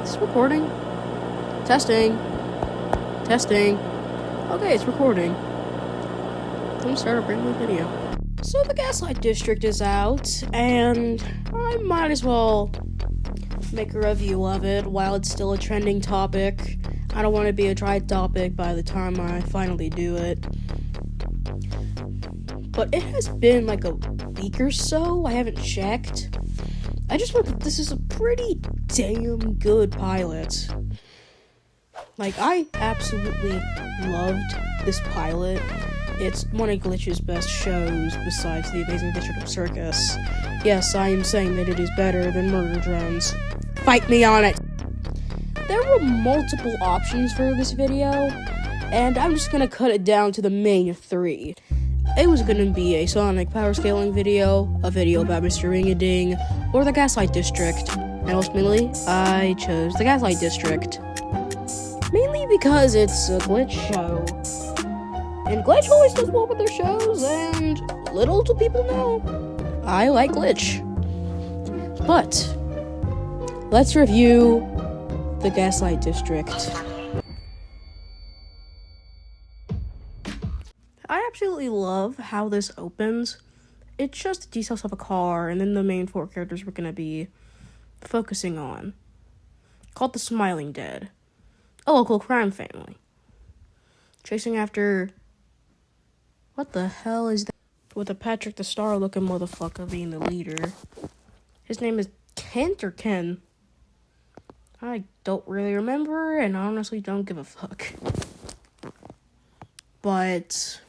It's recording. Testing. Testing. Okay, it's recording. I'm gonna start a brand new video. So the Gaslight District is out, and I might as well make a review of it while it's still a trending topic. I don't want to be a dry topic by the time I finally do it. But it has been like a week or so. I haven't checked. I just know that this is a pretty damn good pilot. Like, I absolutely loved this pilot. It's one of Glitch's best shows besides The Amazing Digital Circus. Yes, I am saying that it is better than Murder Drones. Fight me on it! There were multiple options for this video, and I'm just gonna cut it down to the main three. It was gonna be a Sonic power scaling video, a video about Mr. Ring-a-Ding, or the Gaslight District. And ultimately, I chose the Gaslight District. Mainly because it's a Glitch show. And Glitch always does well with their shows, and little do people know, I like Glitch. But, let's review the Gaslight District. I absolutely love how this opens. It's just the details of a car, and then the main four characters we're gonna be focusing on. Called the Smiling Dead. A local crime family. Chasing after... what the hell is that? With a Patrick the Star looking motherfucker being the leader. His name is Kent or Ken? I don't really remember, and I honestly don't give a fuck. But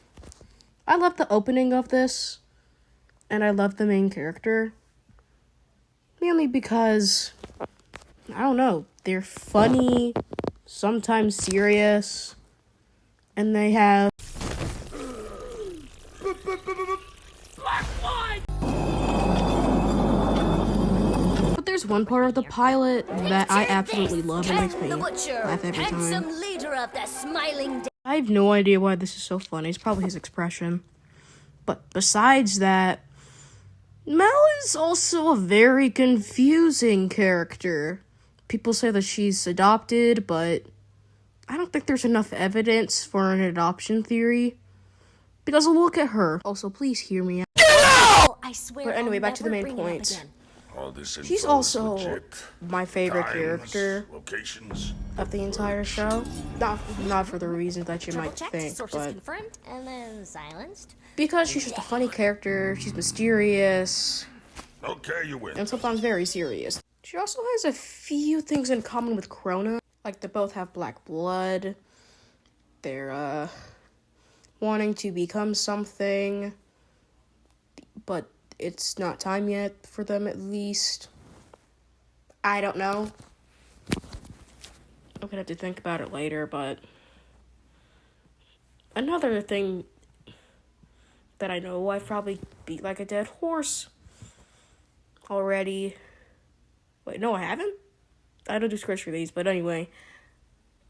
I love the opening of this, and I love the main character. Mainly because, I don't know, they're funny, sometimes serious, and they have But there's one part of the pilot that I absolutely love and makes me laugh every time. Leader of the Smiling Dead. I have no idea why this is so funny. It's probably his expression. But besides that, Mel is also a very confusing character. People say that she's adopted, but I don't think there's enough evidence for an adoption theory. Because look at her. Also, please hear me out. Oh, I swear. But anyway, I'll back to the never main bring it up point. again. She's also my favorite character locations, of the entire show. Not for the reasons that you might Checked, think, sources but confirmed, and then silenced. because she's just a funny character, she's mysterious, okay, you win. and sometimes very serious. She also has a few things in common with Krona. Like, they both have black blood. They're, wanting to become something, but it's not time yet for them, at least. I don't know. I'm gonna have to think about it later, but another thing that I know, I've probably beat like a dead horse already. Wait, no, I haven't? I don't do scripts for these, but anyway.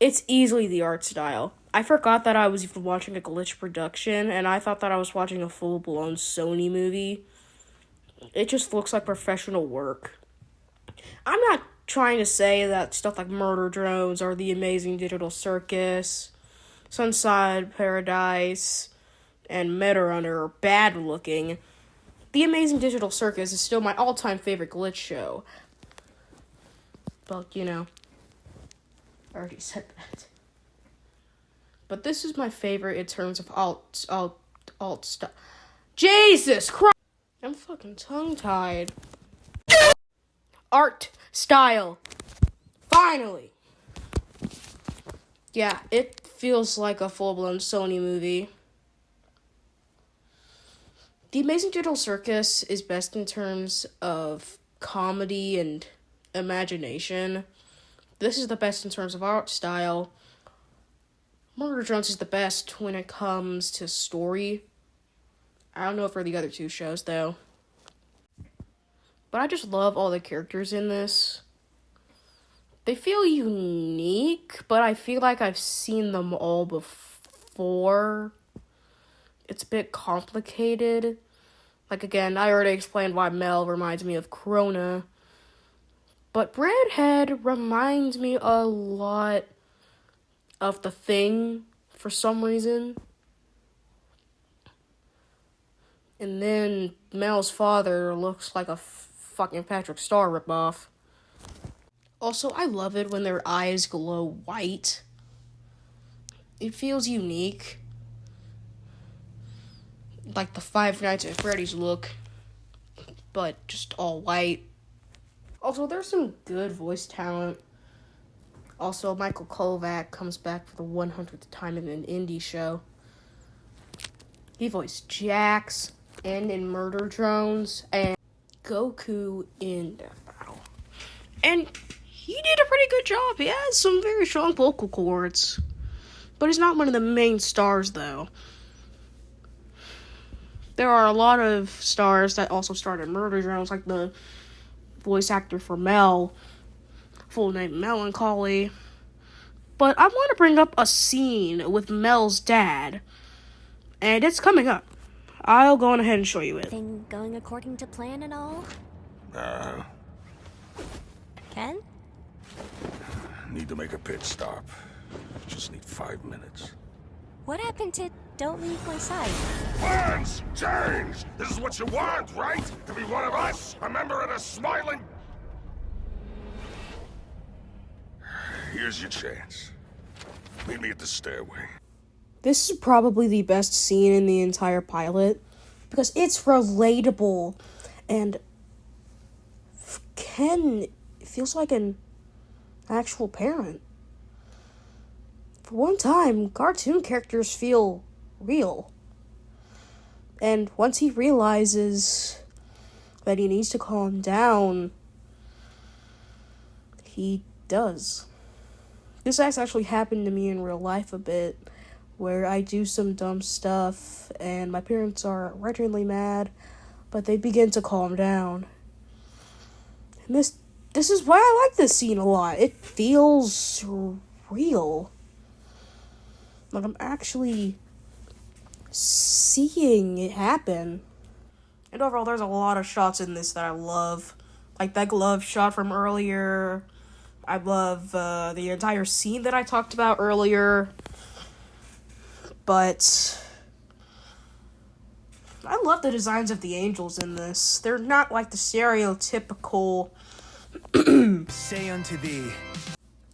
It's easily the art style. I forgot that I was even watching a Glitch production, and I thought that I was watching a full-blown Sony movie. It just looks like professional work. I'm not trying to say that stuff like Murder Drones or The Amazing Digital Circus, Sunside Paradise, and Meta Runner are bad looking. The Amazing Digital Circus is still my all-time favorite Glitch show. But, you know, I already said that. But this is my favorite in terms of alt stuff. Jesus Christ! I'm fucking tongue-tied. Art style. Finally. Yeah, it feels like a full-blown Sony movie. The Amazing Digital Circus is best in terms of comedy and imagination. This is the best in terms of art style. Murder Drones is the best when it comes to story. I don't know for the other two shows, though. But I just love all the characters in this. They feel unique, but I feel like I've seen them all before. It's a bit complicated. Like, again, I already explained why Mel reminds me of Krona. But Redhead reminds me a lot of The Thing for some reason. And then Mel's father looks like a fucking Patrick Star ripoff. Also, I love it when their eyes glow white. It feels unique. Like the Five Nights at Freddy's look, but just all white. Also, there's some good voice talent. Also, Michael Kovac comes back for the 100th time in an indie show. He voiced Jax, and in Murder Drones, and Goku in Death Battle. And he did a pretty good job. He has some very strong vocal cords. But he's not one of the main stars, though. There are a lot of stars that also starred in Murder Drones, like the voice actor for Mel, full name Melancholy. But I want to bring up a scene with Mel's dad, and it's coming up. I'll go on ahead and show you it. Thing going according to plan and all? Ken? Need to make a pit stop. Just need 5 minutes. What happened to don't leave my side? Plans change! This is what you want, right? To be one of us? A member of the Smiling... Here's your chance. Meet me at the stairway. This is probably the best scene in the entire pilot, because it's relatable, and Ken feels like an actual parent. For one time, cartoon characters feel real. And once he realizes that he needs to calm down, he does. This has actually happened to me in real life a bit, where I do some dumb stuff, and my parents are regularly mad, but they begin to calm down. And this is why I like this scene a lot. It feels real. Like I'm actually seeing it happen. And overall, there's a lot of shots in this that I love. Like that glove shot from earlier. I love the entire scene that I talked about earlier. But I love the designs of the angels in this. They're not like the stereotypical Say unto thee,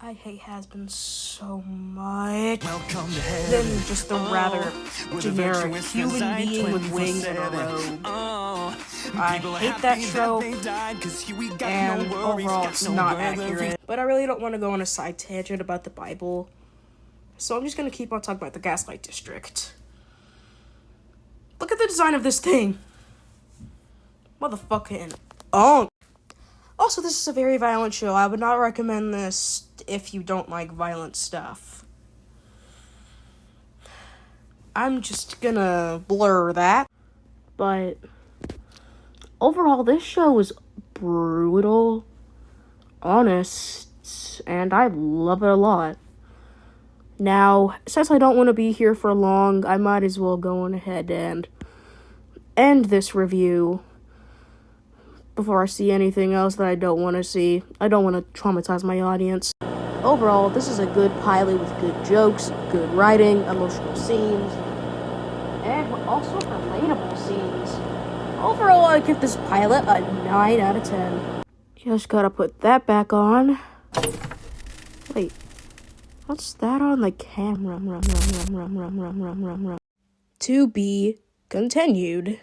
I hate has-been so much. welcome to heaven. Than just the rather generic human being with wings and a 24/7. robe. Oh, I people are hate that happy trope, they died, 'cause here we got and no worries, overall got it's no not worries. accurate. But I really don't want to go on a side tangent about the Bible, so I'm just going to keep on talking about the Gaslight District. Look at the design of this thing. Motherfucking oh. Also, this is a very violent show. I would not recommend this if you don't like violent stuff. I'm just gonna blur that. But overall, this show was brutal, honest, and I love it a lot. Now, since I don't want to be here for long, I might as well go on ahead and end this review before I see anything else that I don't want to see. I don't want to traumatize my audience. Overall, this is a good pilot with good jokes, good writing, emotional scenes, and also relatable scenes. Overall, I give this pilot a 9 out of 10. Just gotta put that back on. Wait, what's that on the camera? To be continued.